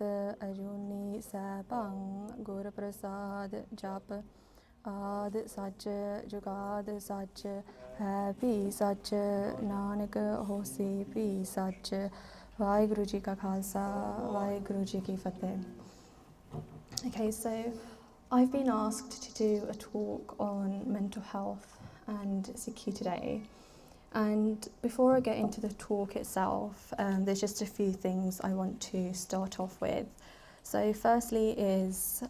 Amat Ajuni Sabang Guru Prasad Jap Ad Sach Jugad Sach Happy Sach Nanak Hosi Pi Sach Vaheguru Ji Ka Khalsa Vaheguru Ji Ki Fateh. Okay, so I've been asked to do a talk on mental health and Sikhi today. And before I get into the talk itself, there's just a few things I want to start off with. So firstly is,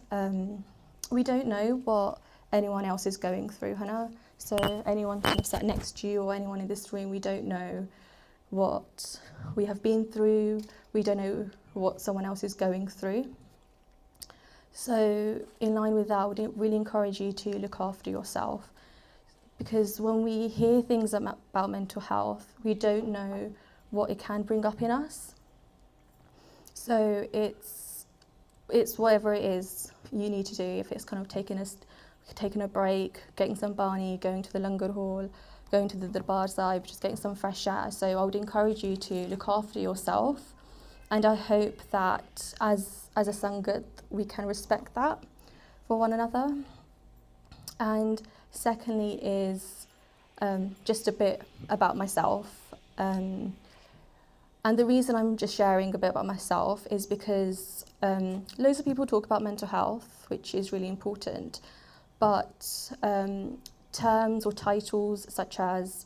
we don't know what anyone else is going through, Hannah. So anyone kind of sat next to you or anyone in this room, we don't know what we have been through. We don't know what someone else is going through. So in line with that, I would really encourage you to look after yourself. Because when we hear things about mental health, we don't know what it can bring up in us. So it's whatever it is you need to do. If it's kind of taking a break, getting some bani, going to the langar hall, going to the darbar sahib, just getting some fresh air. So I would encourage you to look after yourself. And I hope that as a sangat, we can respect that for one another. And secondly is just a bit about myself. And the reason I'm just sharing a bit about myself is because loads of people talk about mental health, which is really important, but terms or titles such as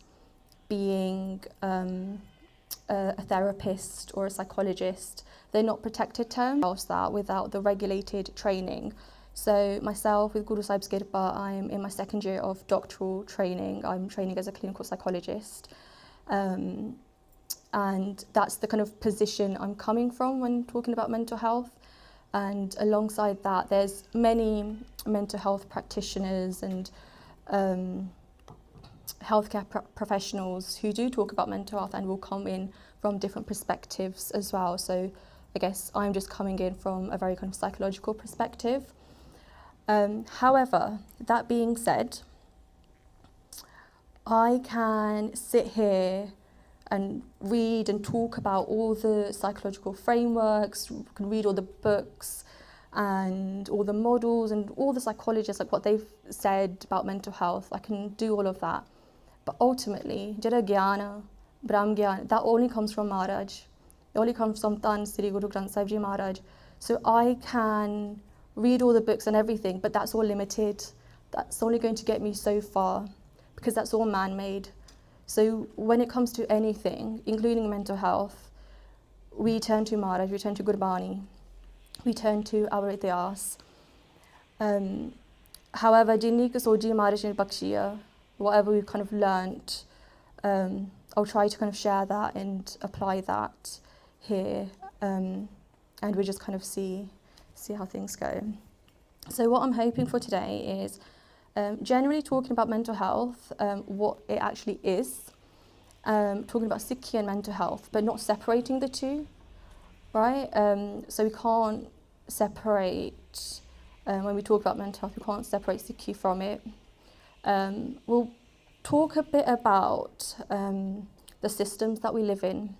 being a therapist or a psychologist, they're not protected terms that without the regulated training. So myself, with Guru Sahib's Kirpa, I'm in my second year of doctoral training. I'm training as a clinical psychologist. And that's the kind of position I'm coming from when talking about mental health. And alongside that, there's many mental health practitioners and healthcare professionals who do talk about mental health and will come in from different perspectives as well. So I guess I'm just coming in from a very kind of psychological perspective. However, that being said, I can sit here and read and talk about all the psychological frameworks, can read all the books and all the models and all the psychologists, like what they've said about mental health. I can do all of that. But ultimately, Jada Gyana, Brahm Gyana, that only comes from Maharaj. It only comes from Tan Sri Guru Granth Sahib Ji Maharaj. So I can read all the books and everything, but that's all limited. That's only going to get me so far because that's all man-made. So when it comes to anything, including mental health, we turn to Maharaj, we turn to Gurbani, we turn to our Itihas. However, Jinni ke soji Maharaj ne bakshiya, whatever we've kind of learnt, I'll try to kind of share that and apply that here, and we'll just kind of see how things go. So what I'm hoping for today is generally talking about mental health, what it actually is, talking about Sikhi and mental health, but not separating the two, right? So we can't separate, when we talk about mental health, we can't separate Sikhi from it. We'll talk a bit about the systems that we live in,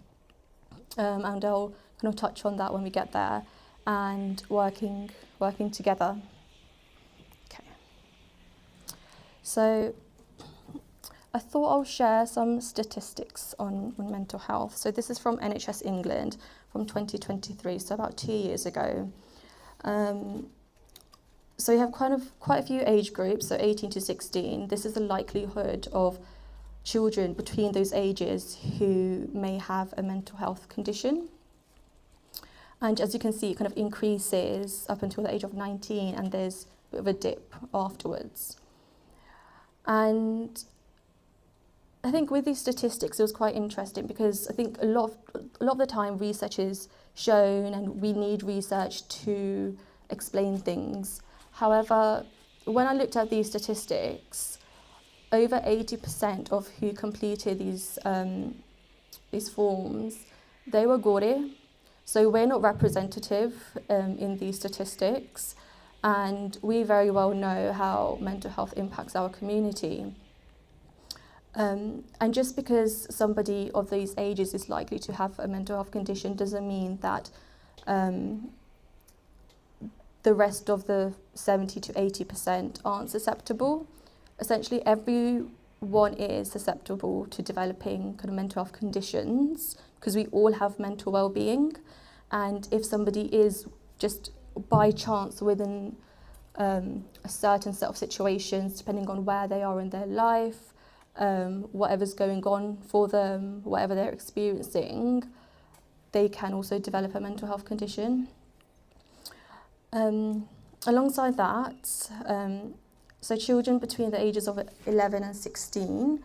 and I'll kind of touch on that when we get there, and working together. Okay. So I thought I'll share some statistics on mental health. So this is from NHS England from 2023, so about 2 years ago. So we have quite a few age groups, so 18 to 16. This is the likelihood of children between those ages who may have a mental health condition. And as you can see, it kind of increases up until the age of 19, and there's a bit of a dip afterwards. And I think with these statistics, it was quite interesting because I think a lot of the time research is shown, and we need research to explain things. However, when I looked at these statistics, over 80% of who completed these forms, they were Gore. So we're not representative in these statistics, and we very well know how mental health impacts our community. And just because somebody of these ages is likely to have a mental health condition doesn't mean that the rest of the 70 to 80% aren't susceptible. Essentially, everyone is susceptible to developing kind of mental health conditions because we all have mental well-being. And if somebody is just by chance within a certain set of situations, depending on where they are in their life, whatever's going on for them, whatever they're experiencing, they can also develop a mental health condition. Alongside that, so children between the ages of 11 and 16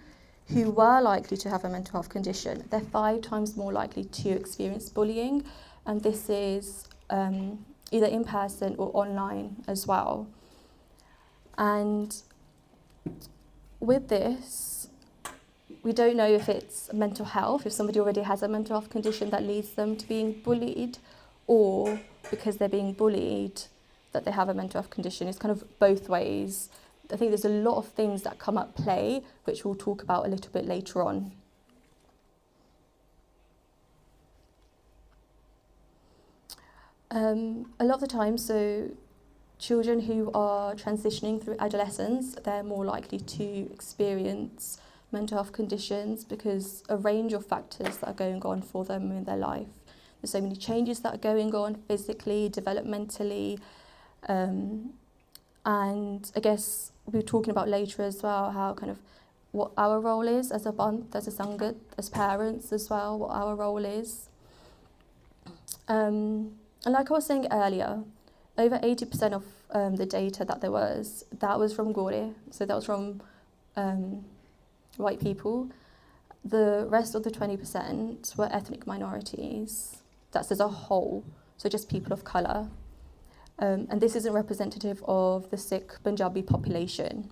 who were likely to have a mental health condition, they're 5 times more likely to experience bullying, and this is either in person or online as well. And with this, we don't know if it's mental health, if somebody already has a mental health condition that leads them to being bullied, or because they're being bullied that they have a mental health condition. It's kind of both ways. I think there's a lot of things that come at play, which we'll talk about a little bit later on. A lot of the time, so children who are transitioning through adolescence, they're more likely to experience mental health conditions because a range of factors that are going on for them in their life. There's so many changes that are going on physically, developmentally, and I guess we're talking about later as well how kind of what our role is as a band, as a sangat, as parents as well, what our role is. And like I was saying earlier, over 80% of the data that was from Jori, so that was from white people. The rest of the 20% were ethnic minorities. That's as a whole, so just people of colour. And this isn't representative of the Sikh Punjabi population.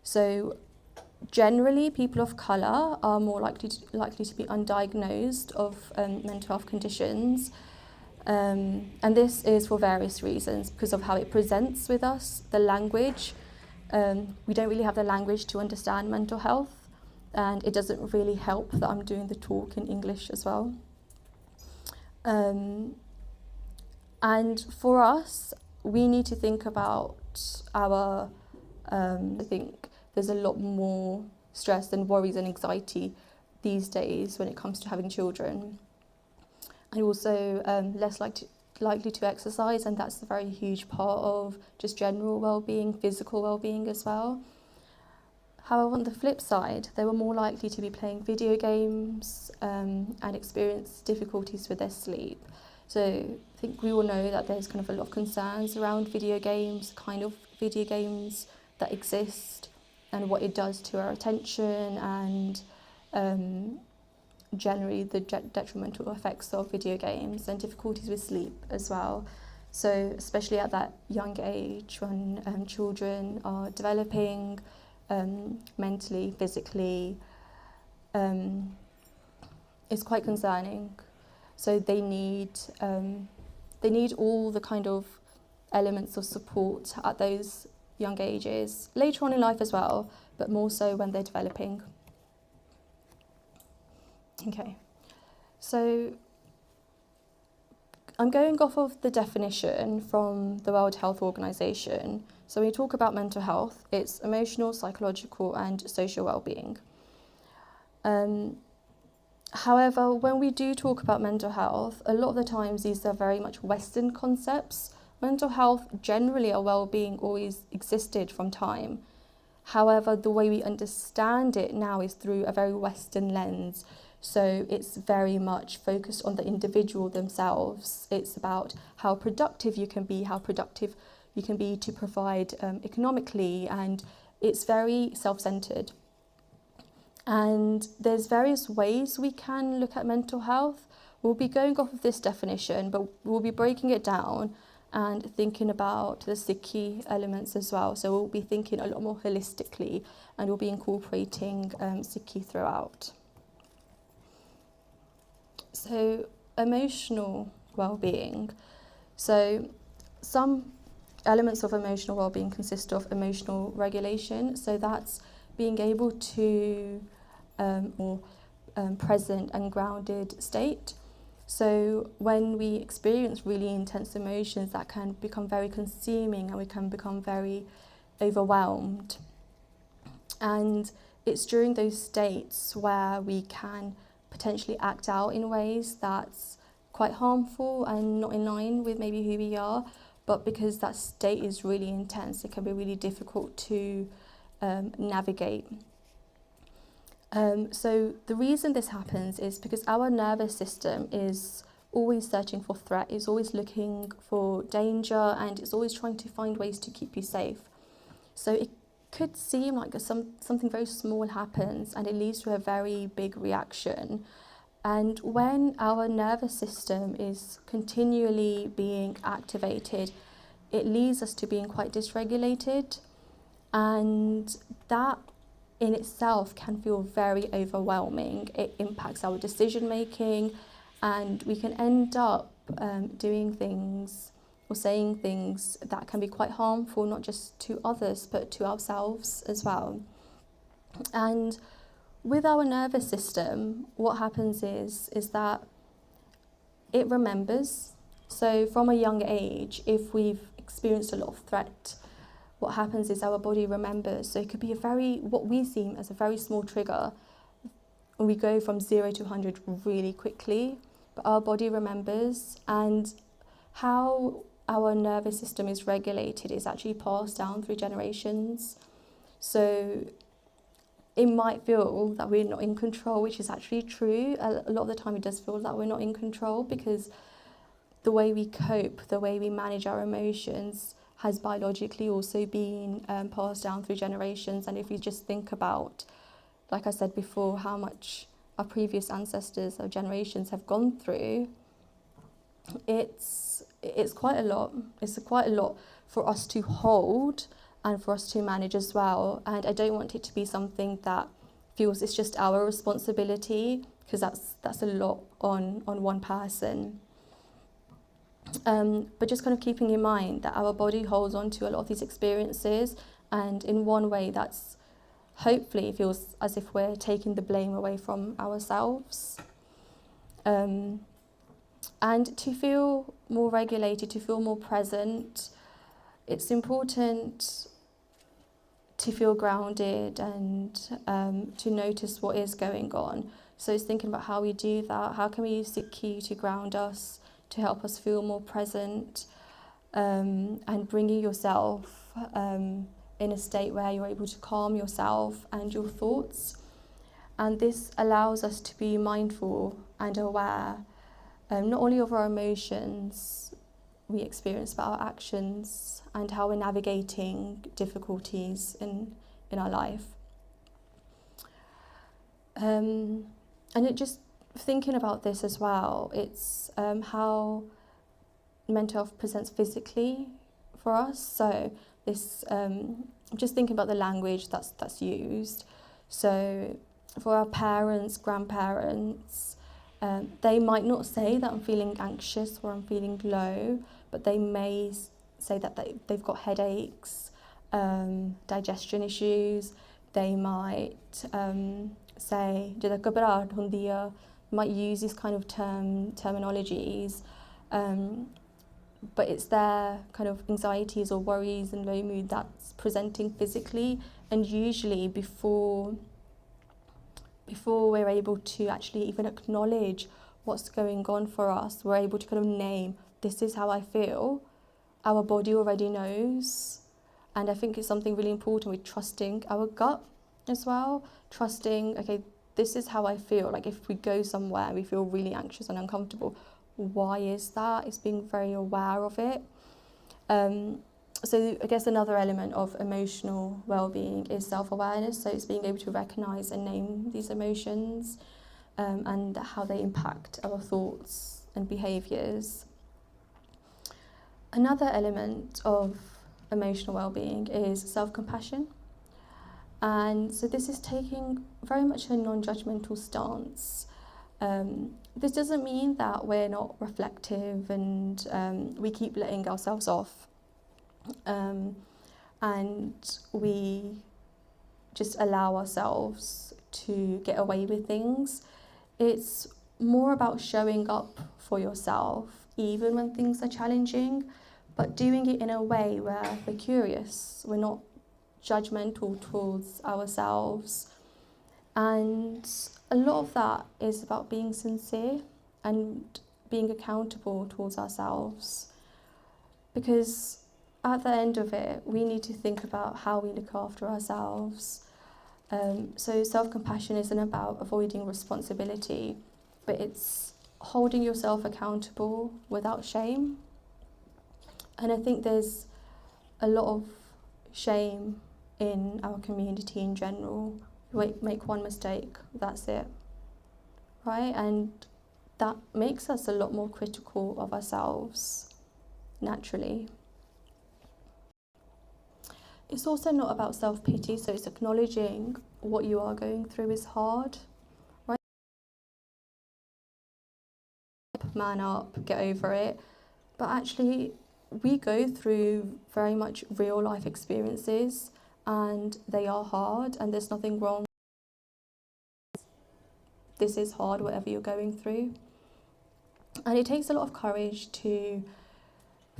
So generally, people of colour are more likely to be undiagnosed of mental health conditions. And this is for various reasons, because of how it presents with us, the language. We don't really have the language to understand mental health, and it doesn't really help that I'm doing the talk in English as well. And for us, we need to think about our, I think there's a lot more stress and worries and anxiety these days when it comes to having children. And also less likely to exercise, and that's a very huge part of just general well-being, physical well-being as well. However, on the flip side, they were more likely to be playing video games and experience difficulties with their sleep. So I think we all know that there's kind of a lot of concerns around video games, kind of video games that exist, and what it does to our attention, and generally the detrimental effects of video games and difficulties with sleep as well. So especially at that young age when children are developing mentally, physically, it's quite concerning. So they need all the kind of elements of support at those young ages, later on in life as well, but more so when they're developing. Okay, so I'm going off of the definition from the World Health Organization. So when we talk about mental health, it's emotional, psychological, and social well-being. However, when we do talk about mental health, a lot of the times these are very much Western concepts. Mental health, generally our well-being always existed from time. However, the way we understand it now is through a very Western lens. So it's very much focused on the individual themselves. It's about how productive you can be to provide economically, and it's very self-centered. And there's various ways we can look at mental health. We'll be going off of this definition, but we'll be breaking it down and thinking about the Sikhi elements as well. So we'll be thinking a lot more holistically, and we'll be incorporating Sikhi throughout. So emotional well-being. So some elements of emotional well-being consist of emotional regulation. So that's being able to present and grounded state. So when we experience really intense emotions, that can become very consuming and we can become very overwhelmed. And it's during those states where we can potentially act out in ways that's quite harmful and not in line with maybe who we are. But because that state is really intense, it can be really difficult to navigate. So the reason this happens is because our nervous system is always searching for threat, is always looking for danger, and it's always trying to find ways to keep you safe. So it could seem like something very small happens and it leads to a very big reaction. And when our nervous system is continually being activated, it leads us to being quite dysregulated, and that in itself can feel very overwhelming. It impacts our decision making, and we can end up doing things or saying things that can be quite harmful, not just to others, but to ourselves as well. And with our nervous system, what happens is that it remembers. So from a young age, if we've experienced a lot of threat, what happens is our body remembers. So it could be what we see as a very small trigger, and we go from 0 to 100 really quickly, but our body remembers. And how our nervous system is regulated is actually passed down through generations. So it might feel that we're not in control, which is actually true. A lot of the time it does feel that we're not in control, because the way we cope, the way we manage our emotions has biologically also been passed down through generations. And if you just think about, like I said before, how much our previous ancestors or generations have gone through, it's quite a lot. It's quite a lot for us to hold and for us to manage as well. And I don't want it to be something that feels it's just our responsibility, because that's a lot on one person. But just kind of keeping in mind that our body holds on to a lot of these experiences, and in one way that's hopefully feels as if we're taking the blame away from ourselves. And to feel more regulated, to feel more present, it's important to feel grounded and to notice what is going on. So it's thinking about how we do that. How can we use Sikhi to ground us, to help us feel more present, and bringing yourself in a state where you're able to calm yourself and your thoughts. And this allows us to be mindful and aware, not only of our emotions we experience, but our actions and how we're navigating difficulties in our life. And it just thinking about this as well, it's how mental health presents physically for us. So this, just thinking about the language that's used. So for our parents, grandparents, they might not say that I'm feeling anxious or I'm feeling low, but they may say that they've got headaches, digestion issues. They might say, might use these kind of terminologies, but it's their kind of anxieties or worries and low mood that's presenting physically. And usually before we're able to actually even acknowledge what's going on for us, we're able to kind of name, this is how I feel. Our body already knows. And I think it's something really important with trusting our gut as well. Trusting, okay, this is how I feel. Like if we go somewhere and we feel really anxious and uncomfortable, why is that? It's being very aware of it. So I guess another element of emotional well-being is self-awareness. So it's being able to recognise and name these emotions, and how they impact our thoughts and behaviours. Another element of emotional well-being is self-compassion. And so this is taking very much a non-judgmental stance. This doesn't mean that we're not reflective and we keep letting ourselves off, and we just allow ourselves to get away with things. It's more about showing up for yourself, even when things are challenging, but doing it in a way where we're curious, we're not judgmental towards ourselves. And a lot of that is about being sincere and being accountable towards ourselves. Because at the end of it, we need to think about how we look after ourselves. So self-compassion isn't about avoiding responsibility, but it's holding yourself accountable without shame. And I think there's a lot of shame in our community in general. We make one mistake, that's it, right? And that makes us a lot more critical of ourselves, naturally. It's also not about self-pity, so it's acknowledging what you are going through is hard, right? Man up, get over it. But actually, we go through very much real life experiences and they are hard, and there's nothing wrong. This is hard, whatever you're going through. And it takes a lot of courage to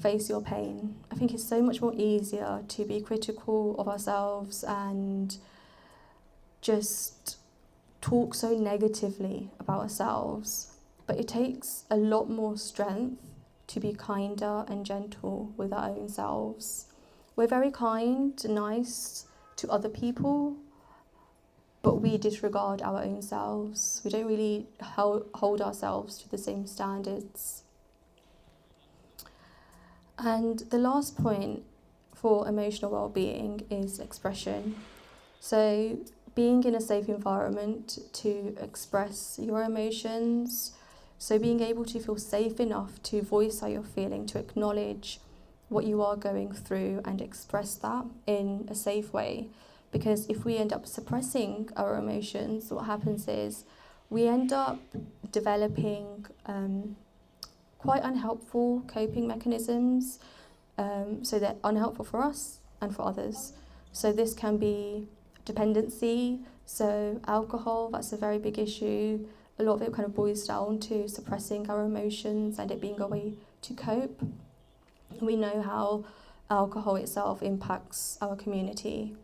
face your pain. I think it's so much more easier to be critical of ourselves and just talk so negatively about ourselves. But it takes a lot more strength to be kinder and gentle with our own selves. We're very kind and nice to other people, but we disregard our own selves. We don't really hold ourselves to the same standards. And the last point for emotional well-being is expression. So being in a safe environment to express your emotions, so being able to feel safe enough to voice how you're feeling, to acknowledge what you are going through and express that in a safe way. Because if we end up suppressing our emotions, what happens is we end up developing quite unhelpful coping mechanisms, so they're unhelpful for us and for others. So this can be dependency, so alcohol, that's a very big issue. A lot of it kind of boils down to suppressing our emotions and it being a way to cope. We know how alcohol itself impacts our community.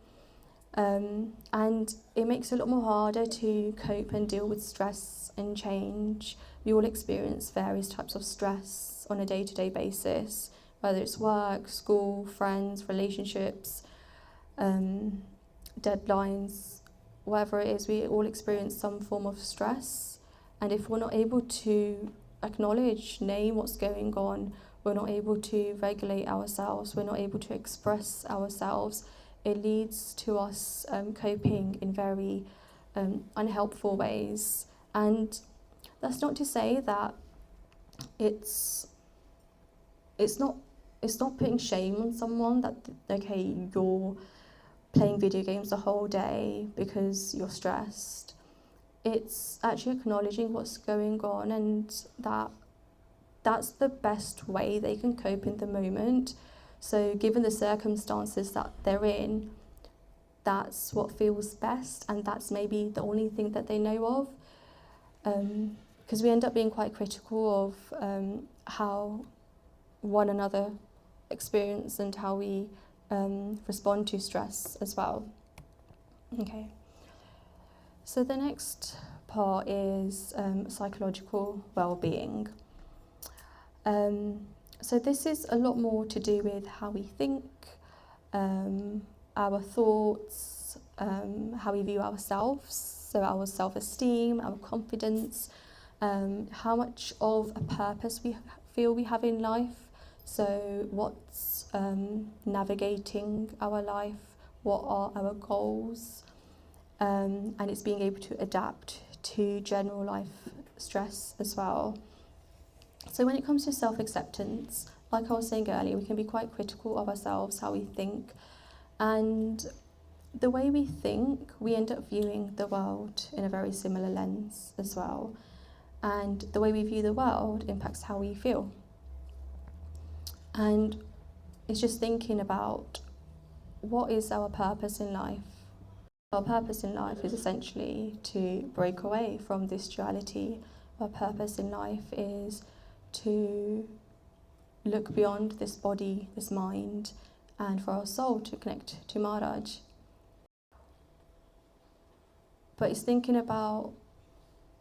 And it makes it a lot more harder to cope and deal with stress and change. We all experience various types of stress on a day-to-day basis, whether it's work, school, friends, relationships, deadlines, whatever it is, we all experience some form of stress. And if we're not able to acknowledge, name what's going on, we're not able to regulate ourselves, we're not able to express ourselves, it leads to us coping in very unhelpful ways. And that's not to say that it's not putting shame on someone that, okay, you're playing video games the whole day because you're stressed. It's actually acknowledging what's going on, and that's the best way they can cope in the moment. So given the circumstances that they're in, that's what feels best, and that's maybe the only thing that they know of. Because we end up being quite critical of how one another experience and how we respond to stress as well. Okay. So the next part is psychological well-being. So this is a lot more to do with how we think, our thoughts, how we view ourselves, so our self-esteem, our confidence, how much of a purpose we feel we have in life, so what's navigating our life, what are our goals, and it's being able to adapt to general life stress as well. So when it comes to self-acceptance, like I was saying earlier, we can be quite critical of ourselves, how we think, and the way we think, we end up viewing the world in a very similar lens as well. And the way we view the world impacts how we feel. And it's just thinking about, what is our purpose in life? Our purpose in life is essentially to break away from this duality our purpose in life is to look beyond this body, this mind, and for our soul to connect to Maharaj. But it's thinking about,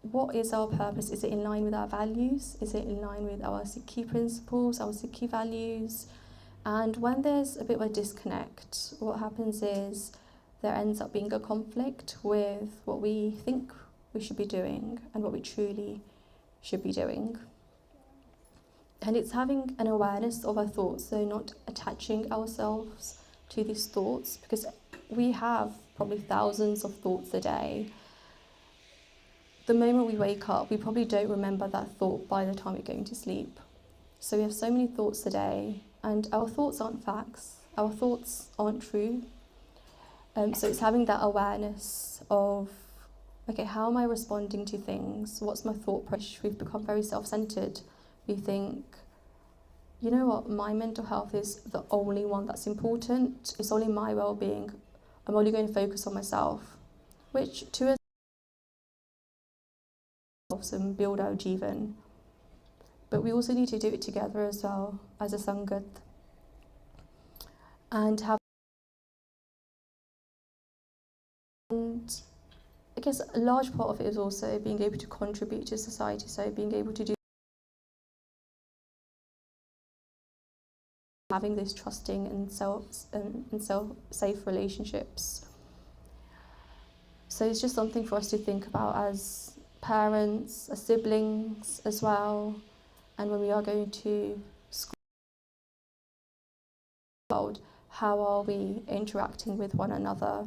what is our purpose? Is it in line with our values? Is it in line with our Sikhi principles, our Sikhi values? And when there's a bit of a disconnect, what happens is there ends up being a conflict with what we think we should be doing and what we truly should be doing. And it's having an awareness of our thoughts, so not attaching ourselves to these thoughts, because we have probably thousands of thoughts a day. The moment we wake up, we probably don't remember that thought by the time we're going to sleep. So we have so many thoughts a day, and our thoughts aren't facts, our thoughts aren't true. So it's having that awareness of, okay, how am I responding to things? What's my thought process? We've become very self-centered. We think, you know what, my mental health is the only one that's important. It's only my well-being. I'm only going to focus on myself, which to us and build our jivan. But we also need to do it together as well, as a sangat. And I guess a large part of it is also being able to contribute to society, so being able to do, having these trusting and safe relationships. So it's just something for us to think about as parents, as siblings as well, and when we are going to school, how are we interacting with one another?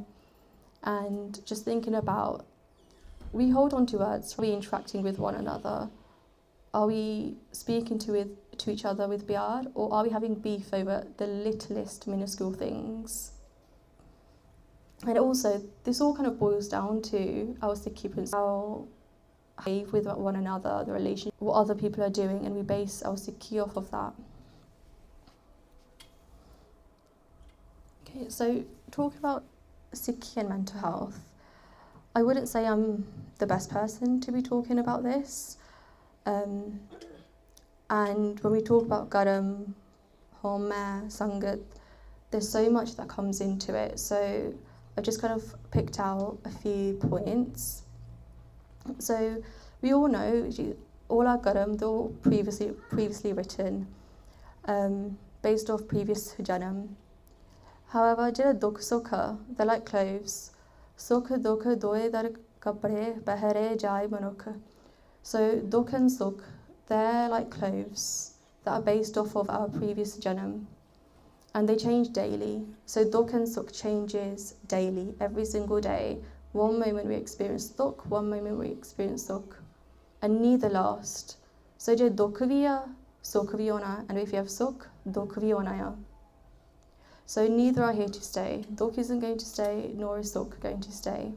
And just thinking about, we hold on to words, are we interacting with one another? Are we speaking to each other with pyar, or are we having beef over the littlest minuscule things? And also, this all kind of boils down to our Sikhi principles, how we behave with one another, the relationship, what other people are doing, and we base our Sikhi off of that. Okay, so talking about Sikhi and mental health, I wouldn't say I'm the best person to be talking about this. And when we talk about Garam, Home, Sangat, there's so much that comes into it. So I just kind of picked out a few points. So we all know, all our Garam, they're all previously written, based off previous Janam. However, jehda dukh sukha, they're like clothes. Sukh dukh doye dar kapde bahare jai manukh. So dukh and sukh, they're like clothes that are based off of our previous janam, and they change daily. So dukh and sukh changes daily, every single day. One moment we experience dukh, one moment we experience sukh, and neither last. So je dukh bhi hai, sukh bhi hona, and if you have sukh, dukh bhi hona hai. So neither are here to stay. Dukh isn't going to stay, nor is sukh going to stay.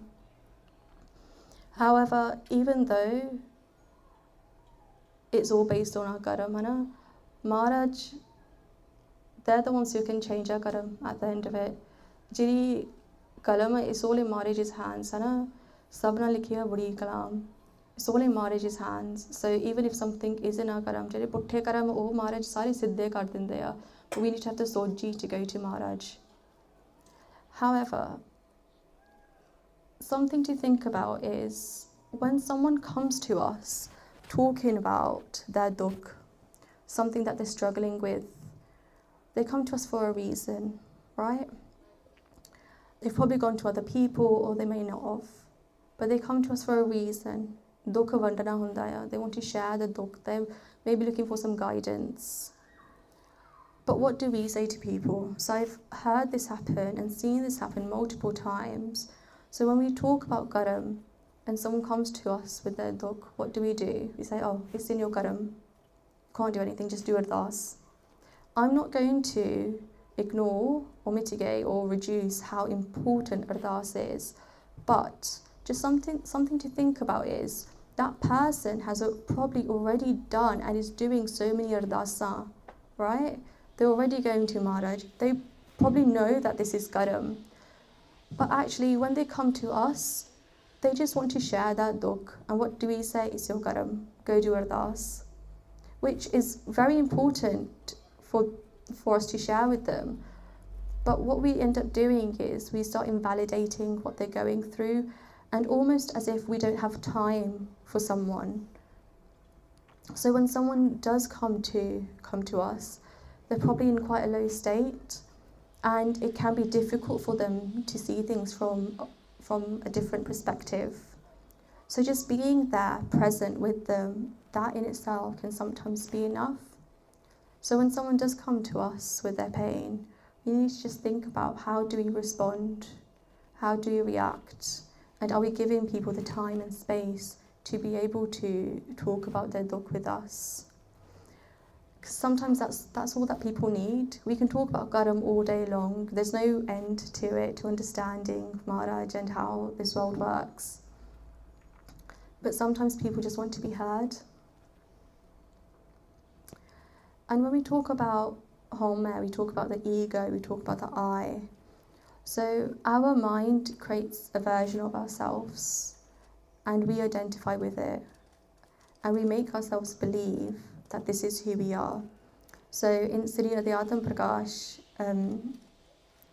However, even though it's all based on our Garam, Maharaj, they're the ones who can change our Garam at the end of it. Jiri Kalam, it's all in Maharaj's hands. Sabna likhiya badi kalam. It's all in Maharaj's hands. So even if something is in our Garam, jiri putthe Garam, oh Maharaj sare siddhe kar dinde ya. But we need to have the soji to go to Maharaj. However, something to think about is when someone comes to us talking about their dukh, something that they're struggling with, they come to us for a reason, right? They've probably gone to other people, or they may not have, but they come to us for a reason. Dukh vandana hundaya. They want to share the dukh. They're maybe looking for some guidance. But what do we say to people? So I've heard this happen and seen this happen multiple times. So when we talk about Garam and someone comes to us with their dukh, what do? We say, oh, it's in your Garam. Can't do anything, just do ardas. I'm not going to ignore or mitigate or reduce how important ardas is, but just something to think about is that person has probably already done and is doing so many ardasa, right? They're already going to Maharaj. They probably know that this is Garam. But actually, when they come to us, they just want to share their dukh. And what do we say? Isyo karam, go do ardas, which is very important for us to share with them. But what we end up doing is we start invalidating what they're going through, and almost as if we don't have time for someone. So when someone does come to us, they're probably in quite a low state, and it can be difficult for them to see things from a different perspective. So just being there, present with them, that in itself can sometimes be enough. So when someone does come to us with their pain, we need to just think about, how do we respond? How do we react? And are we giving people the time and space to be able to talk about their dukh with us? Because sometimes that's all that people need. We can talk about Garam all day long. There's no end to it, to understanding Maharaj and how this world works. But sometimes people just want to be heard. And when we talk about home, we talk about the ego, we talk about the I. So our mind creates a version of ourselves, and we identify with it, and we make ourselves believe that this is who we are. So in Sri Adhyatma Prakash,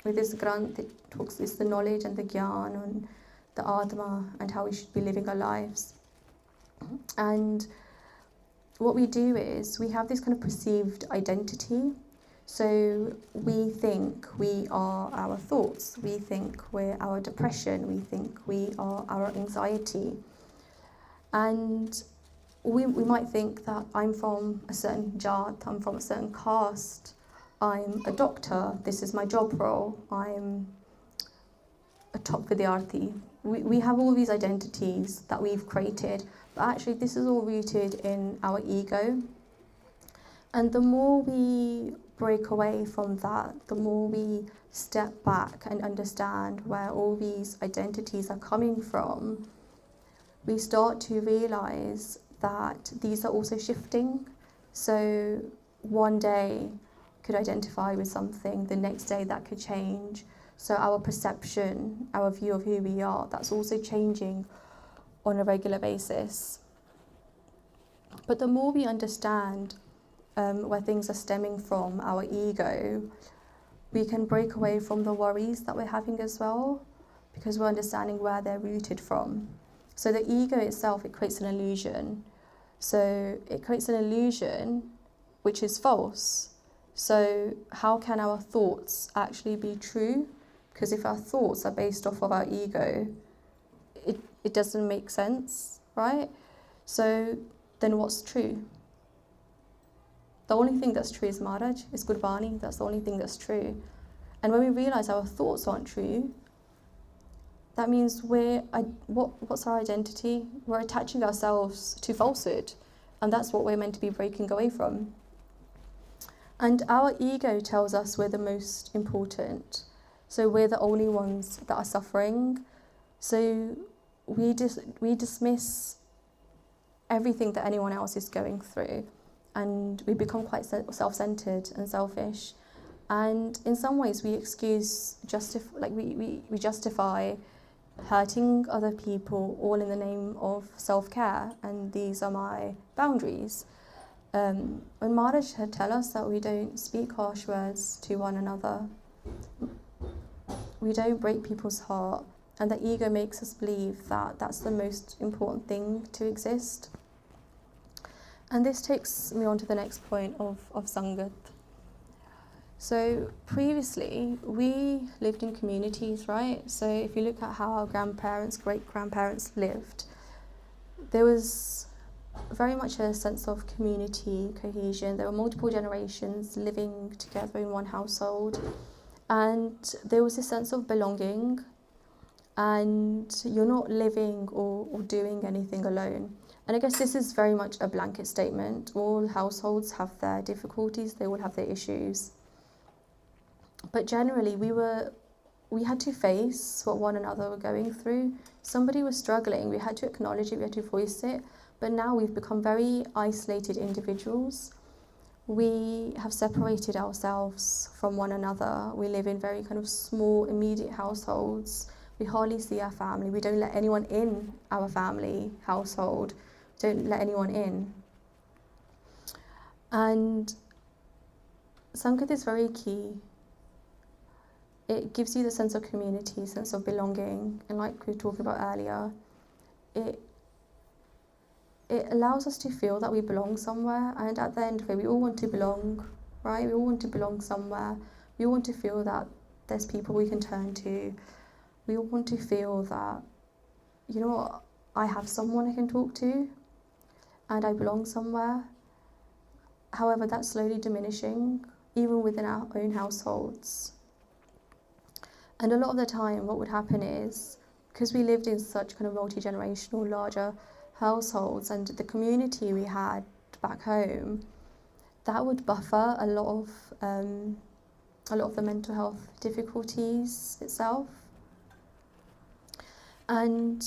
with this Granth, it talks, it's the knowledge and the Gyan and the Atma and how we should be living our lives. And what we do is we have this kind of perceived identity. So we think we are our thoughts, we think we're our depression, we think we are our anxiety. And we might think that I'm from a certain jat, I'm from a certain caste, I'm a doctor, this is my job role, I'm a top vidyarthi. We have all these identities that we've created, but actually this is all rooted in our ego. And the more we break away from that, the more we step back and understand where all these identities are coming from, we start to realize that these are also shifting. So one day could identify with something, the next day that could change. So our perception, our view of who we are, that's also changing on a regular basis. But the more we understand where things are stemming from, our ego, we can break away from the worries that we're having as well, because we're understanding where they're rooted from. So the ego itself, it creates an illusion. So it creates an illusion which is false. So how can our thoughts actually be true? Because if our thoughts are based off of our ego, it doesn't make sense, right? So then what's true? The only thing that's true is Maharaj, is Gurbani, that's the only thing that's true. And when we realise our thoughts aren't true, that means what's our identity? We're attaching ourselves to falsehood, and that's what we're meant to be breaking away from. And our ego tells us we're the most important, so we're the only ones that are suffering. So we dismiss everything that anyone else is going through, and we become quite self-centered and selfish. And in some ways, we justify hurting other people, all in the name of self-care, and these are my boundaries. When Maharaj had tell us that we don't speak harsh words to one another, we don't break people's heart, and the ego makes us believe that that's the most important thing to exist. And this takes me on to the next point of Sangat. So previously, we lived in communities, right? So if you look at how our grandparents, great-grandparents lived, there was very much a sense of community, cohesion. There were multiple generations living together in one household. And there was a sense of belonging, and you're not living or doing anything alone. And I guess this is very much a blanket statement. All households have their difficulties, they all have their issues. But generally, we had to face what one another were going through. Somebody was struggling, we had to acknowledge it, we had to voice it. But now we've become very isolated individuals. We have separated ourselves from one another. We live in very kind of small, immediate households We hardly see our family. We don't let anyone in our family, household. Don't let anyone in. And Sangat is very key. It gives you the sense of community, sense of belonging, and like we were talking about earlier, it allows us to feel that we belong somewhere, and at the end of it, we all want to belong, right? We all want to belong somewhere. We all want to feel that there's people we can turn to. We all want to feel that, you know what, I have someone I can talk to, and I belong somewhere. However, that's slowly diminishing, even within our own households. And a lot of the time, what would happen is, because we lived in such kind of multi-generational, larger households, and the community we had back home, that would buffer a lot of the mental health difficulties itself. And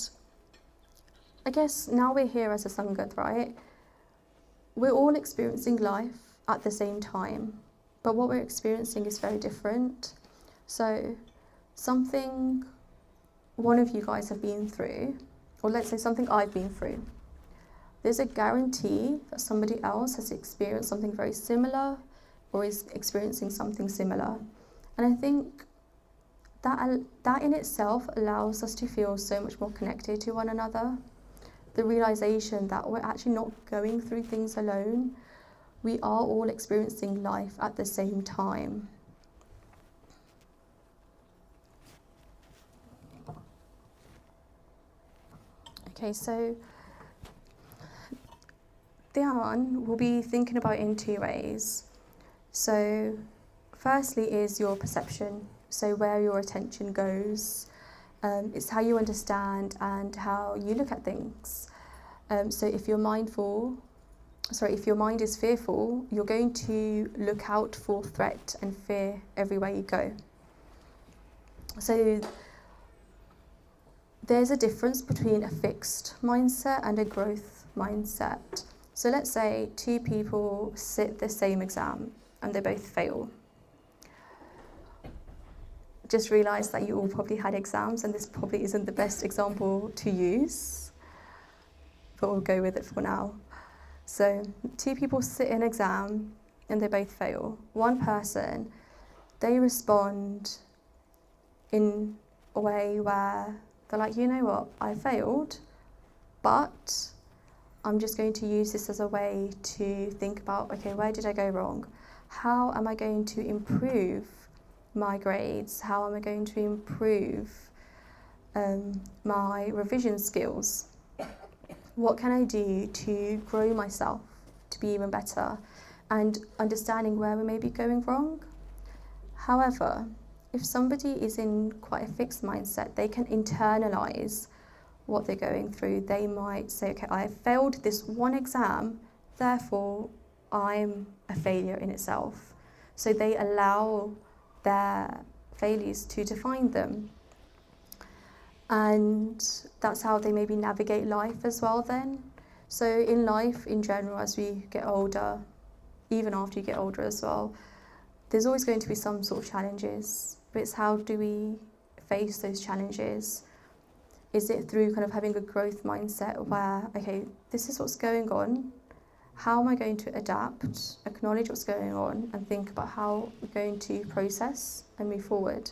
I guess now we're here as a Sangat, right? We're all experiencing life at the same time, but what we're experiencing is very different. So something one of you guys have been through, or let's say something I've been through, there's a guarantee that somebody else has experienced something very similar or is experiencing something similar. And I think that in itself allows us to feel so much more connected to one another. The realization that we're actually not going through things alone. We are all experiencing life at the same time. Okay, so Dhyan will be thinking about it in two ways. So firstly is your perception, so where your attention goes. It's how you understand and how you look at things. So if your mind is fearful, you're going to look out for threat and fear everywhere you go. So there's a difference between a fixed mindset and a growth mindset. So let's say two people sit the same exam and they both fail. Just realise that you all probably had exams, and this probably isn't the best example to use, but we'll go with it for now. So two people sit in an exam and they both fail. One person, they respond in a way where they're like, you know what, I failed, but I'm just going to use this as a way to think about, okay, where did I go wrong? How am I going to improve my grades? How am I going to improve my revision skills? What can I do to grow myself to be even better? And understanding where we may be going wrong. However, if somebody is in quite a fixed mindset, they can internalize what they're going through. They might say, okay, I failed this one exam, therefore I'm a failure in itself. So they allow their failures to define them. And that's how they maybe navigate life as well then. So in life in general, as we get older, even after you get older as well, there's always going to be some sort of challenges. But it's how do we face those challenges? Is it through kind of having a growth mindset where, okay, this is what's going on, how am I going to adapt, acknowledge what's going on, and think about how we're going to process and move forward.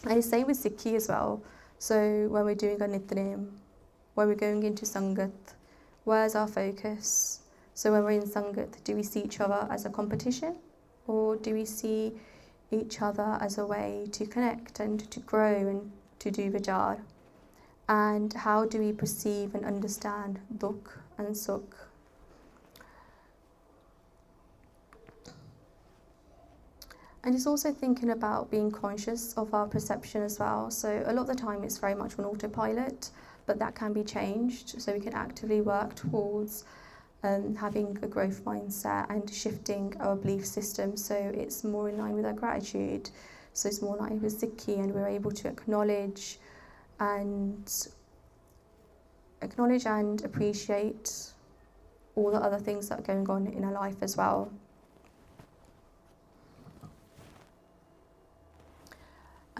And it's the same with Sikhi as well. So when we're doing our Nitnem, when we're going into Sangat, where's our focus? So when we're in Sangat, do we see each other as a competition? Or do we see each other as a way to connect and to grow and to do vijar? And how do we perceive and understand dukh and sukh? And it's also thinking about being conscious of our perception as well. So a lot of the time it's very much on autopilot, but that can be changed. So we can actively work towards having a growth mindset and shifting our belief system so it's more in line with our gratitude. So it's more in line with Sikhi, and we're able to acknowledge and appreciate all the other things that are going on in our life as well.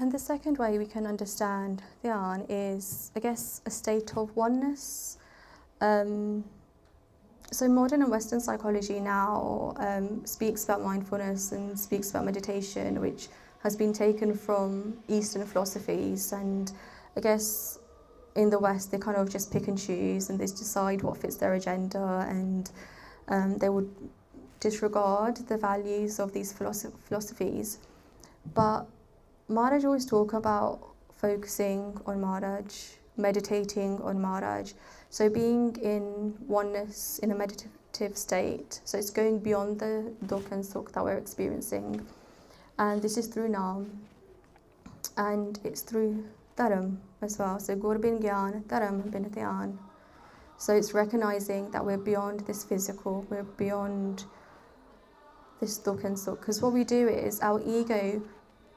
And the second way we can understand dhyan is, I guess, a state of oneness. So modern and Western psychology now speaks about mindfulness and speaks about meditation, which has been taken from Eastern philosophies. And I guess in the West, they kind of just pick and choose and they decide what fits their agenda, and they would disregard the values of these philosophies. But Maharaj always talk about focusing on Maharaj, meditating on Maharaj. So being in oneness, in a meditative state. So it's going beyond the dukh and sukh that we're experiencing. And this is through Naam. And it's through Dharam as well. So Gur bin Gyan, Dharam bin Dhyan. So it's recognizing that we're beyond this physical, we're beyond this dukh and sukh. Because what we do is our ego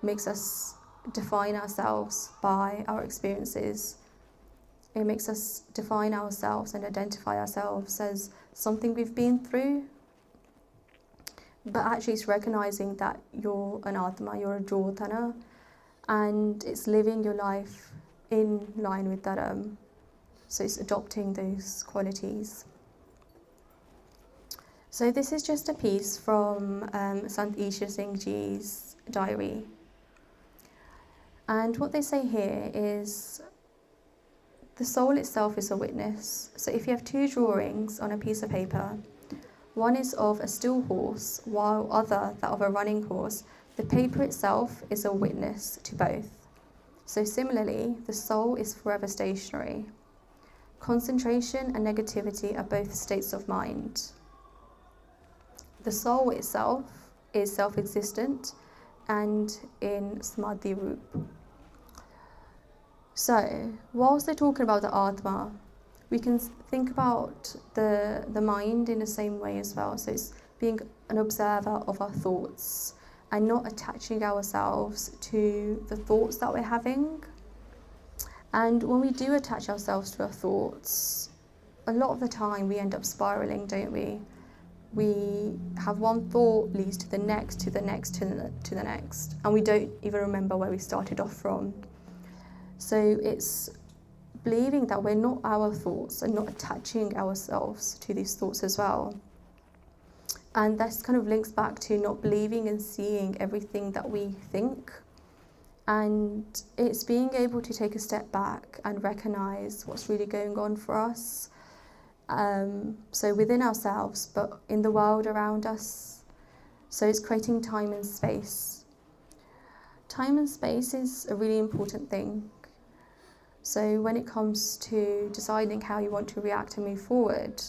makes us define ourselves by our experiences. It makes us define ourselves and identify ourselves as something we've been through. But actually it's recognizing that you're an Atma, you're a Jyotana, and it's living your life in line with Dharam. So it's adopting those qualities. So this is just a piece from Sant Isha Singh Ji's diary. And what they say here is, the soul itself is a witness. So if you have two drawings on a piece of paper, one is of a still horse, while other that of a running horse, the paper itself is a witness to both. So similarly, the soul is forever stationary. Concentration and negativity are both states of mind. The soul itself is self-existent and in samadhi roop. So, whilst they're talking about the Atma, we can think about the mind in the same way as well. So it's being an observer of our thoughts and not attaching ourselves to the thoughts that we're having. And when we do attach ourselves to our thoughts, a lot of the time we end up spiraling, don't we? We have one thought leads to the next, to the next, to the next, and we don't even remember where we started off from. So it's believing that we're not our thoughts and not attaching ourselves to these thoughts as well. And this kind of links back to not believing and seeing everything that we think. And it's being able to take a step back and recognise what's really going on for us. So within ourselves, but in the world around us. So it's creating time and space. Time and space is a really important thing. So when it comes to deciding how you want to react and move forward,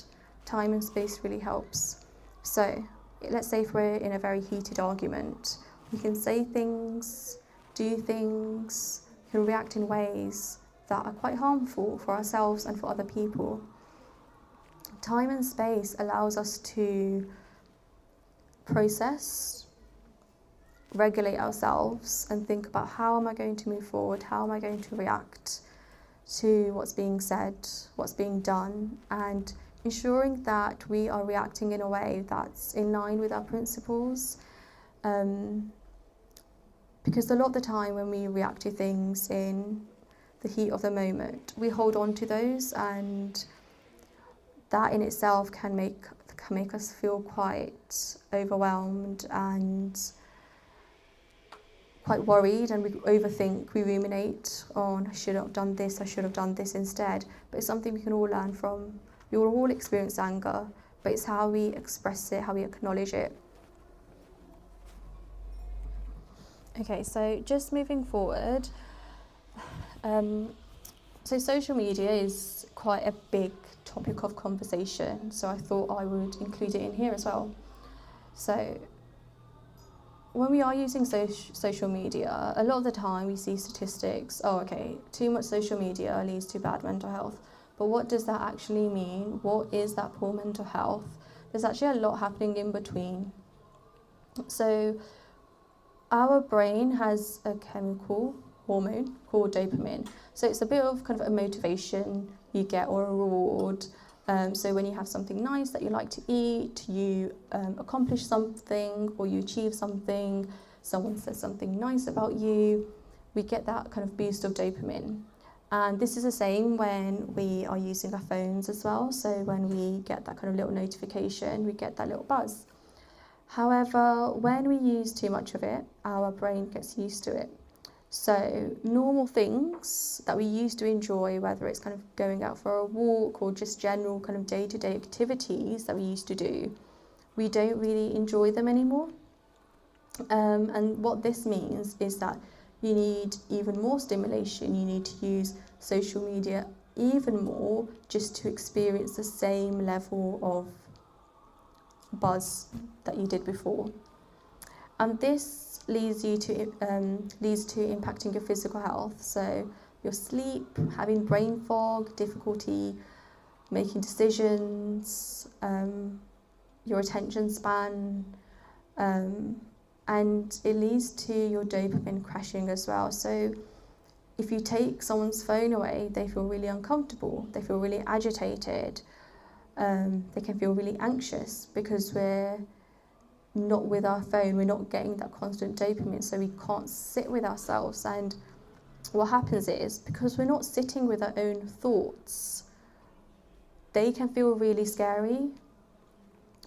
time and space really helps. So let's say if we're in a very heated argument, we can say things, do things, can react in ways that are quite harmful for ourselves and for other people. Time and space allows us to process, regulate ourselves and think about how am I going to move forward, how am I going to react to what's being said, what's being done, and ensuring that we are reacting in a way that's in line with our principles. Because a lot of the time when we react to things in the heat of the moment, we hold on to those, and that in itself can make us feel quite overwhelmed and quite worried, and we overthink, we ruminate on, I should have done this, I should have done this instead. But it's something we can all learn from. We will all experience anger, but it's how we express it, how we acknowledge it. Okay, so just moving forward, so social media is quite a big topic of conversation, so I thought I would include it in here as well. So when we are using social media, a lot of the time we see statistics, oh okay, too much social media leads to bad mental health. But what does that actually mean? What is that poor mental health? There's actually a lot happening in between. So our brain has a chemical hormone called dopamine. So it's a bit of kind of a motivation you get, or a reward. So when you have something nice that you like to eat, you accomplish something or you achieve something, someone says something nice about you, we get that kind of boost of dopamine. And this is the same when we are using our phones as well. So when we get that kind of little notification, we get that little buzz. However, when we use too much of it, our brain gets used to it. So normal things that we used to enjoy, whether it's kind of going out for a walk or just general kind of day-to-day activities that we used to do, we don't really enjoy them anymore. And what this means is that you need even more stimulation. You need to use social media even more just to experience the same level of buzz that you did before. And this leads to impacting your physical health. So your sleep, having brain fog, difficulty making decisions, your attention span, and it leads to your dopamine crashing as well. So if you take someone's phone away, they feel really uncomfortable, they feel really agitated, they can feel really anxious because we're not with our phone, we're not getting that constant dopamine, so we can't sit with ourselves. And what happens is, because we're not sitting with our own thoughts, they can feel really scary.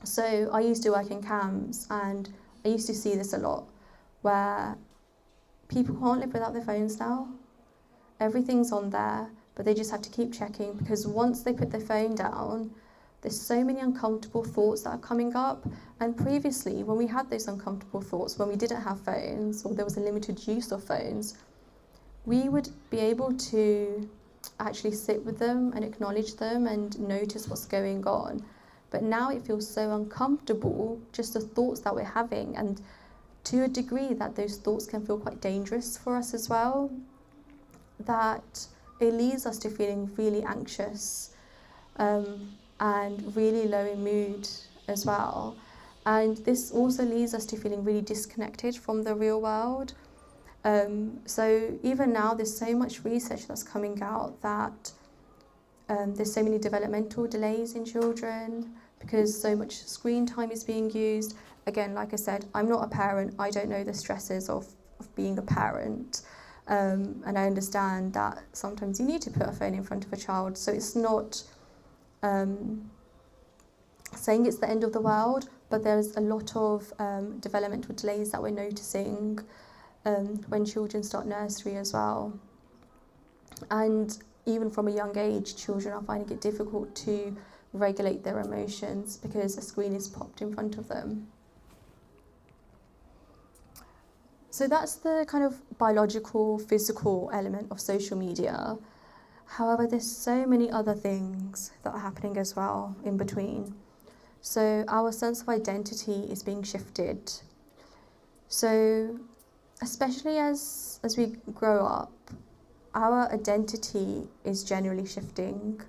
So I used to work in camps, and I used to see this a lot, where people can't live without their phones now. Everything's on there, but they just have to keep checking, because once they put their phone down, there's so many uncomfortable thoughts that are coming up. And previously, when we had those uncomfortable thoughts, when we didn't have phones or there was a limited use of phones, we would be able to actually sit with them and acknowledge them and notice what's going on. But now it feels so uncomfortable, just the thoughts that we're having, and to a degree that those thoughts can feel quite dangerous for us as well, that it leads us to feeling really anxious and really low in mood as well. And this also leads us to feeling really disconnected from the real world. So even now, there's so much research that's coming out that there's so many developmental delays in children because so much screen time is being used. Again, like I said, I'm not a parent. I don't know the stresses of being a parent. And I understand that sometimes you need to put a phone in front of a child. So it's not saying it's the end of the world, but there's a lot of developmental delays that we're noticing when children start nursery as well. And even from a young age, children are finding it difficult to regulate their emotions because a screen is popped in front of them. So that's the kind of biological, physical element of social media. However, there's so many other things that are happening as well in between. So our sense of identity is being shifted. So especially as we grow up, our identity is generally shifting.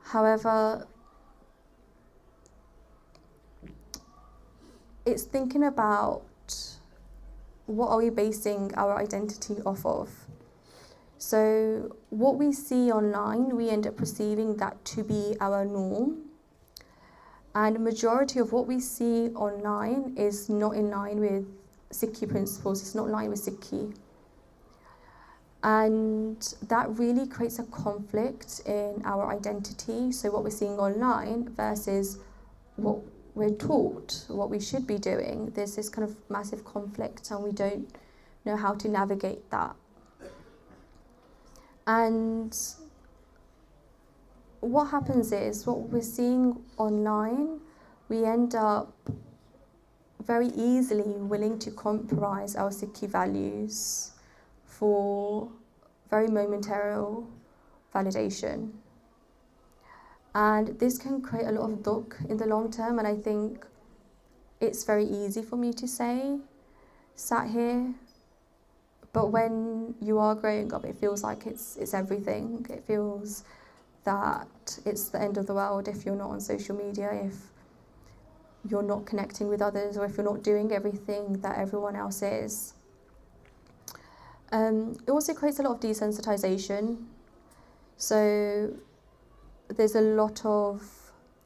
However, it's thinking about what are we basing our identity off of. So what we see online, we end up perceiving that to be our norm. And the majority of what we see online is not in line with Sikhi principles, it's not in line with Sikhi. And that really creates a conflict in our identity. So what we're seeing online versus what we're taught, what we should be doing, there's this kind of massive conflict and we don't know how to navigate that. And what happens is, what we're seeing online, we end up very easily willing to compromise our Sikhi values for very momentary validation. And this can create a lot of dukh in the long term, and I think it's very easy for me to say, sat here, but when you are growing up, it feels like it's everything. It feels that it's the end of the world if you're not on social media, if you're not connecting with others, or if you're not doing everything that everyone else is. It also creates a lot of desensitization. So there's a lot of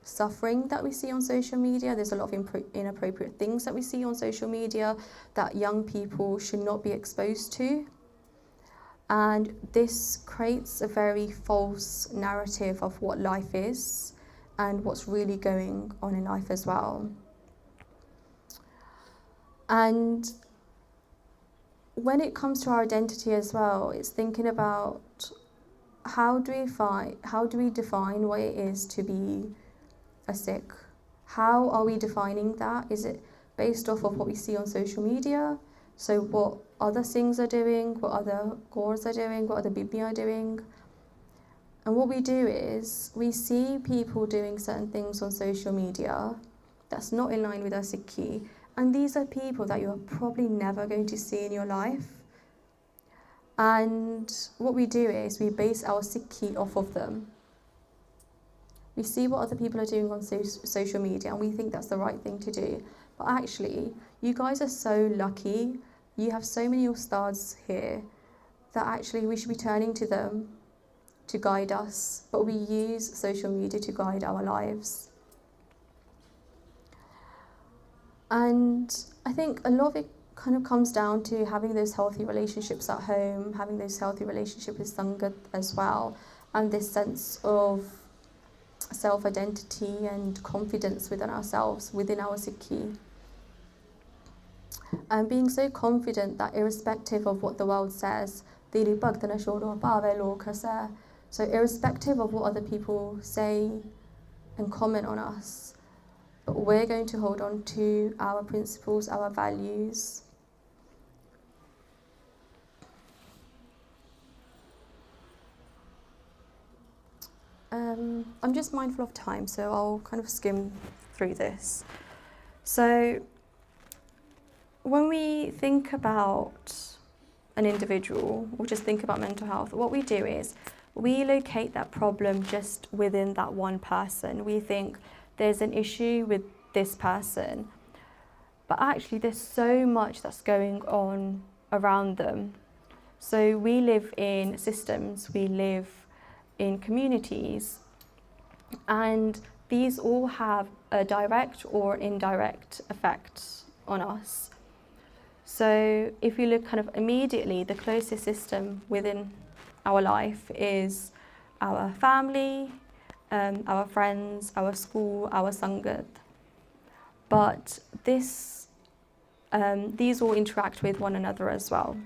suffering that we see on social media. There's a lot of inappropriate things that we see on social media that young people should not be exposed to. And this creates a very false narrative of what life is and what's really going on in life as well. And when it comes to our identity as well, it's thinking about how do we define what it is to be a Sikh? How are we defining that? Is it based off of what we see on social media? So what other Singhs are doing, what other Gaurs are doing, what other Bibi are doing? And what we do is we see people doing certain things on social media that's not in line with our Sikhi, and these are people that you're probably never going to see in your life. And what we do is we base our Sikhi off of them. We see what other people are doing on social media and we think that's the right thing to do. But actually, you guys are so lucky. You have so many ustads here that actually we should be turning to them to guide us. But we use social media to guide our lives. And I think a lot of it kind of comes down to having those healthy relationships at home, having those healthy relationships with Sangat as well, and this sense of self-identity and confidence within ourselves, within our Sikhi. And being so confident that irrespective of what the world says, so irrespective of what other people say and comment on us, but we're going to hold on to our principles, our values. I'm just mindful of time, so I'll kind of skim through this. So when we think about an individual, or just think about mental health, what we do is we locate that problem just within that one person. We think there's an issue with this person, but actually there's so much that's going on around them. So we live in systems, we live in communities, and these all have a direct or indirect effect on us. So if you look kind of immediately, the closest system within our life is our family, our friends, our school, our Sangat. But these all interact with one another as well.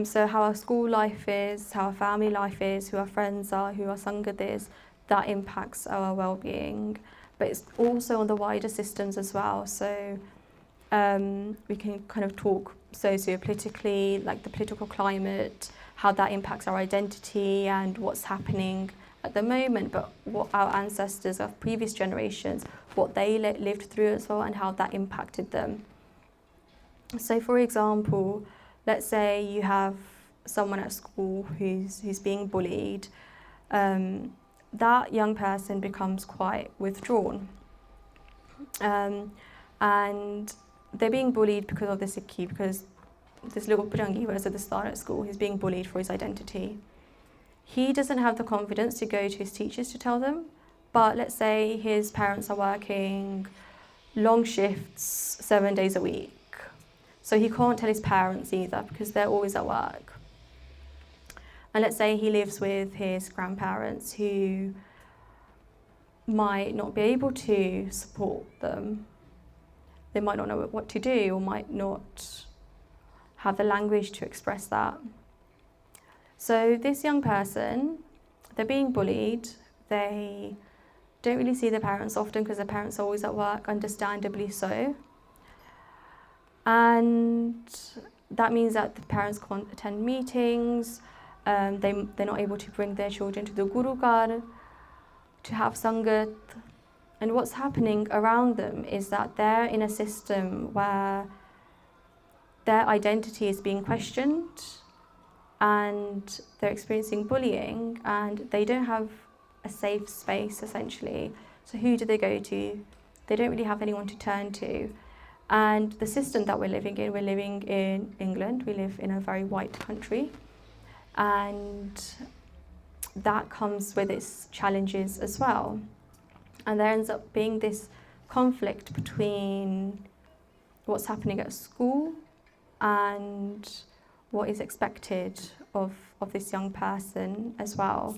So how our school life is, how our family life is, who our friends are, who our Sangat is, that impacts our well-being. But it's also on the wider systems as well. So we can kind of talk socio-politically, like the political climate, how that impacts our identity and what's happening at the moment, but what our ancestors of previous generations, what they lived through as well and how that impacted them. So for example, let's say you have someone at school who's being bullied, that young person becomes quite withdrawn. And they're being bullied because of the Sikhi, because this little Prangi who was at the start at school, he's being bullied for his identity. He doesn't have the confidence to go to his teachers to tell them, but let's say his parents are working long shifts 7 days a week. So he can't tell his parents either because they're always at work. And let's say he lives with his grandparents who might not be able to support them. They might not know what to do or might not have the language to express that. So this young person, they're being bullied. They don't really see their parents often because their parents are always at work, understandably so. And that means that the parents can't attend meetings, they're not able to bring their children to the Gurugar, to have Sangat. And what's happening around them is that they're in a system where their identity is being questioned and they're experiencing bullying and they don't have a safe space essentially. So who do they go to? They don't really have anyone to turn to. And the system that we're living in England, we live in a very white country, and that comes with its challenges as well. And there ends up being this conflict between what's happening at school and what is expected of this young person as well.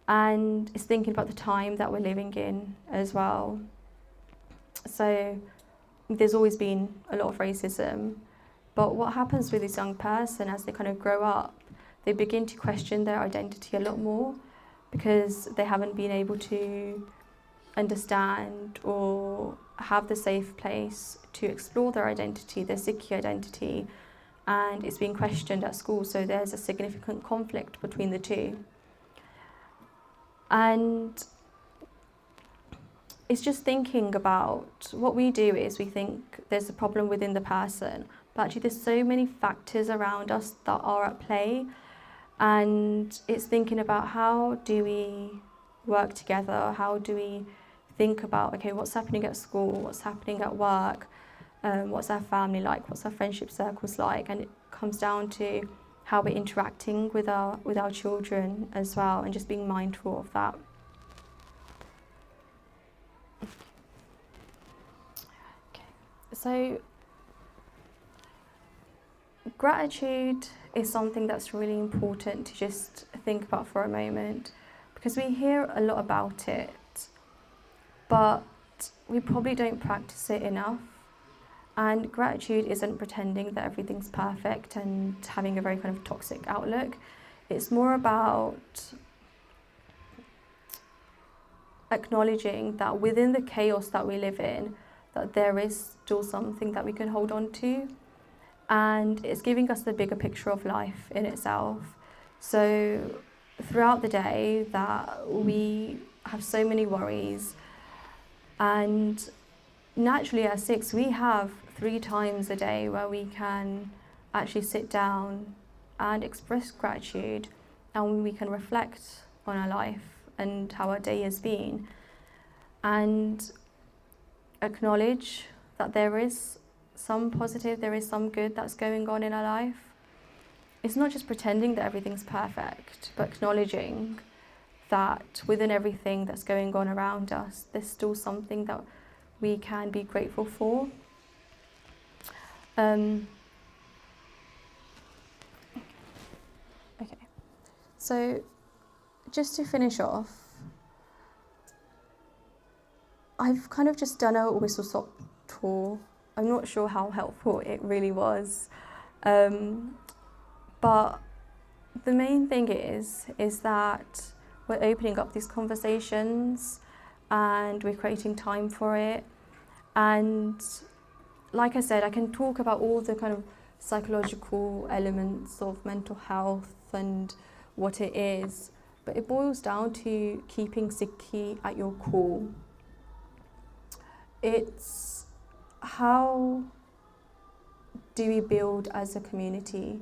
And it's thinking about the time that we're living in as well. So there's always been a lot of racism, but what happens with this young person as they kind of grow up, they begin to question their identity a lot more because they haven't been able to understand or have the safe place to explore their identity, their Sikhi identity, and it's being questioned at school, so there's a significant conflict between the two. And it's just thinking about what we do is we think there's a problem within the person, but actually there's so many factors around us that are at play, and it's thinking about how do we work together, how do we think about, okay, what's happening at school, what's happening at work, what's our family like, what's our friendship circles like, and it comes down to how we're interacting with our children as well, and just being mindful of that. Okay. So gratitude is something that's really important to just think about for a moment, because we hear a lot about it, but we probably don't practice it enough. And gratitude isn't pretending that everything's perfect and having a very kind of toxic outlook. It's more about acknowledging that within the chaos that we live in, that there is still something that we can hold on to. And it's giving us the bigger picture of life in itself. So throughout the day that we have so many worries, and naturally as Sikhs, we have 3 times a day where we can actually sit down and express gratitude, and we can reflect on our life and how our day has been, and acknowledge that there is some positive, there is some good that's going on in our life. It's not just pretending that everything's perfect, but acknowledging that within everything that's going on around us, there's still something that we can be grateful for. Okay, so just to finish off, I've kind of just done a whistle stop tour. I'm not sure how helpful it really was, but the main thing is that we're opening up these conversations and we're creating time for it. And like I said, I can talk about all the kind of psychological elements of mental health and what it is, but it boils down to keeping Sikhi at your core. It's how do we build as a community?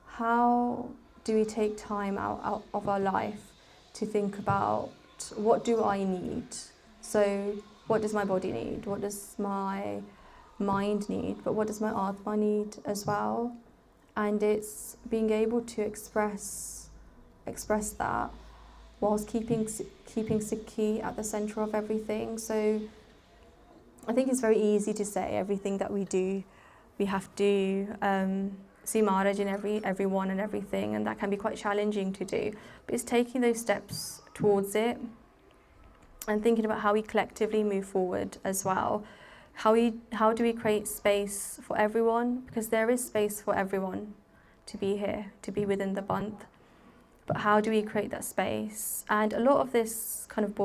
How do we take time out of our life to think about what do I need? So what does my body need? What does my mind need? But what does my Atma need as well? And it's being able to express that whilst keeping Sikhi at the centre of everything. So I think it's very easy to say everything that we do, we have to see Maharaj in everyone and everything, and that can be quite challenging to do. But it's taking those steps towards it and thinking about how we collectively move forward as well. How do we create space for everyone? Because there is space for everyone to be here, to be within the Banth. But how do we create that space? And a lot of this kind of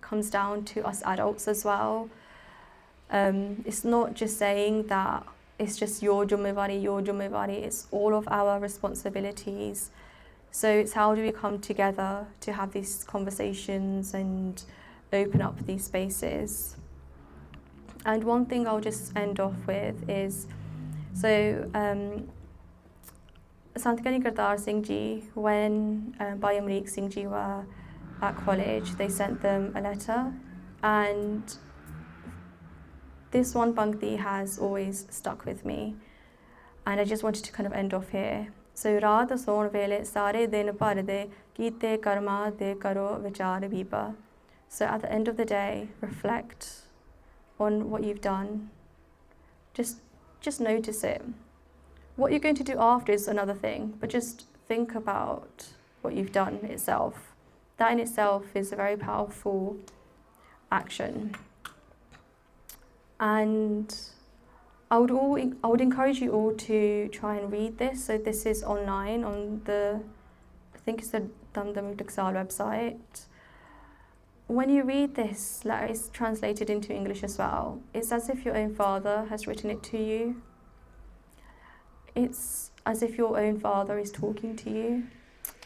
comes down to us adults as well. It's not just saying that it's just your Jummewari, it's all of our responsibilities. So it's how do we come together to have these conversations and open up these spaces. And one thing I'll just end off with is, so Santhiya Kirtan Singh Ji, when Bhai Amrik Singh Ji were at college, they sent them a letter, and this one pankti has always stuck with me, and I just wanted to kind of end off here. So raat soon vele sare din bhar de kite karma de karo vichar bipa. So at the end of the day, reflect on what you've done. Just notice it. What you're going to do after is another thing, but just think about what you've done itself. That in itself is a very powerful action. And I would encourage you all to try and read this. So this is online on I think it's the Navneet Kaur website. When you read this letter, it's translated into English as well. It's as if your own father has written it to you. It's as if your own father is talking to you.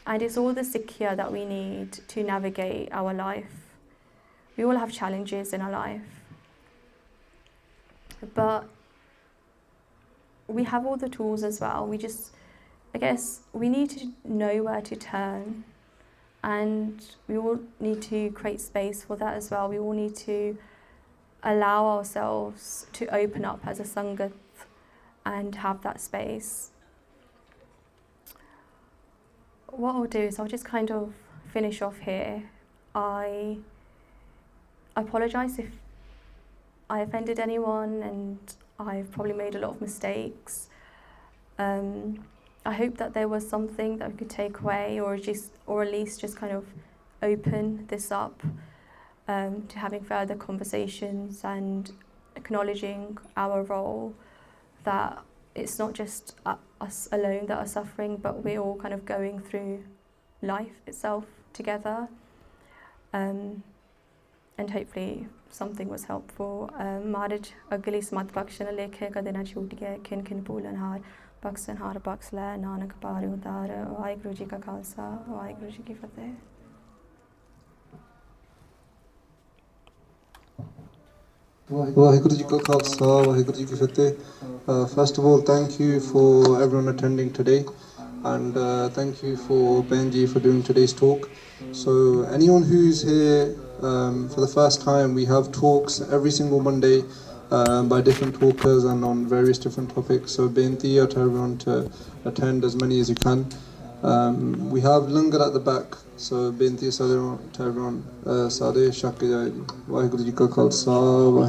And it's all the Sikhiya that we need to navigate our life. We all have challenges in our life. But we have all the tools as well. I guess we need to know where to turn, and we all need to create space for that as well. We all need to allow ourselves to open up as a Sangat and have that space. What I'll do is I'll just kind of finish off here. I apologise if I offended anyone, and I've probably made a lot of mistakes. I hope that there was something that we could take away, or at least just kind of open this up to having further conversations and acknowledging our role, that it's not just us alone that are suffering, but we're all kind of going through life itself together. And hopefully something was helpful. Marriage agli smat bakshana lekhe kadena chut gaya kin kin boolan har baksan har baksla nanak pare utar Waheguru ji ka khalsa Waheguru ji ki fateh. Waheguru Ji Ka Khalsa, Waheguru Ji Ki Fateh. First of all, thank you for everyone attending today, and thank you for Benji for doing today's talk. So anyone who's here for the first time, we have talks every single Monday by different talkers and on various different topics. So beinti to everyone to attend as many as you can. We have langar at the back, so beinti to everyone, Sade Shakya Waheguru Ji Ka Khalsa.